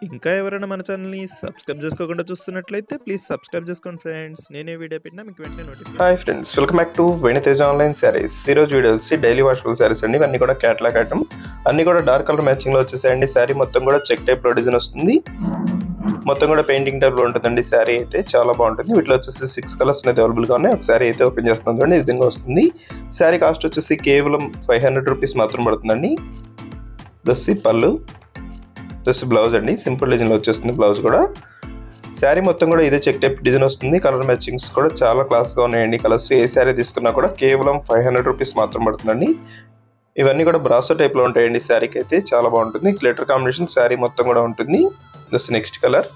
ఇంకా ఎవరైనా మన ఛానల్‌ని సబ్స్క్రైబ్ చేసుకోకుండా చూస్తున్నట్లయితే ప్లీజ్ సబ్స్క్రైబ్ చేసుకోండి ఫ్రెండ్స్. నేనే వీడియో పెట్టినా మీకు వెంటనే notification. Hi friends, welcome back to వెను తేజ ఆన్లైన్ సారీస్. ఈరోజు వీడియో వచ్చి డైలీ వాషబుల్ సారీస్ అండి. ఇవన్నీ కూడా క్యాటలాగ్ ఐటమ్, అన్ని కూడా డార్క్ కలర్ మ్యాచింగ్లో వచ్చేసాయండి. శారీ మొత్తం కూడా చెక్ టైప్లో డిజైన్ వస్తుంది, మొత్తం కూడా పెయింటింగ్ టైప్లో ఉంటుందండి. శారీ అయితే చాలా బాగుంటుంది. వీటిలో వచ్చేసి 6 కలర్స్ అయితే అవైలబుల్గా ఉన్నాయి. ఒక శారీ అయితే ఓపెన్ చేస్తున్నాం చూడండి, ఈ విధంగా వస్తుంది. శారీ కాస్ట్ వచ్చేసి కేవలం 500 రూపీస్ మాత్రం పడుతుందండి. దస్సి పళ్ళు, దస్సి బ్లౌజ్ అండి, సింపుల్ డిజైన్లో వచ్చేస్తుంది బ్లౌజ్ కూడా. శారీ మొత్తం కూడా ఇదే చెక్ టైప్ డిజైన్ వస్తుంది. కలర్ మ్యాచింగ్స్ కూడా చాలా క్లాస్గా ఉన్నాయండి. కలర్స్ ఏ శారీ తీసుకున్నా కూడా కేవలం 500 రూపీస్ మాత్రం పడుతుందండి. ఇవన్నీ కూడా బ్రాసో టైప్లో ఉంటాయండి. శారీకి అయితే చాలా బాగుంటుంది. గ్లిటర్ కాంబినేషన్ శారీ మొత్తం కూడా ఉంటుంది. జస్ట్ నెక్స్ట్ కలర్,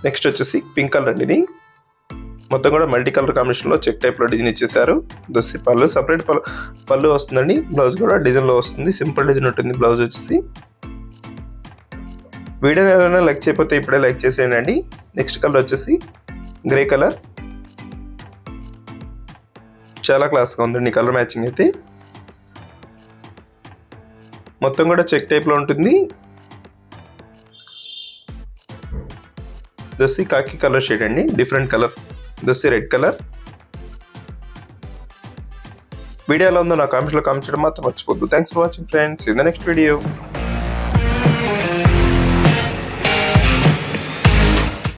నెక్స్ట్ వచ్చేసి పింక్ కలర్ అండి. ఇది మొత్తం కూడా మల్టీ కలర్ కాంబినేషన్లో చెక్ టైప్లో డిజైన్ ఇచ్చేసారు. దస్సి పళ్ళు, సపరేట్ పళ్ళు వస్తుందండి. బ్లౌజ్ కూడా డిజైన్లో వస్తుంది, సింపుల్ డిజైన్ ఉంటుంది బ్లౌజ్ వచ్చేసి. వీడియో ఏదైనా లైక్ చేయకపోతే ఇప్పుడే లైక్ చేసేయండి. నెక్స్ట్ కలర్ వచ్చేసి గ్రే కలర్, చాలా క్లాస్గా ఉందండి కలర్ మ్యాచింగ్ అయితే. మొత్తం కూడా చెక్ టైప్లో ఉంటుంది. దస్సి కాకి కలర్ షేడ్ అండి, డిఫరెంట్ కలర్. దస్సి రెడ్ కలర్. వీడియో ఎలా ఉందో నా కామెంట్స్లో కామెంట్ చేయడం మాత్రం మర్చిపోద్దు. Thanks for watching friends. In the next video.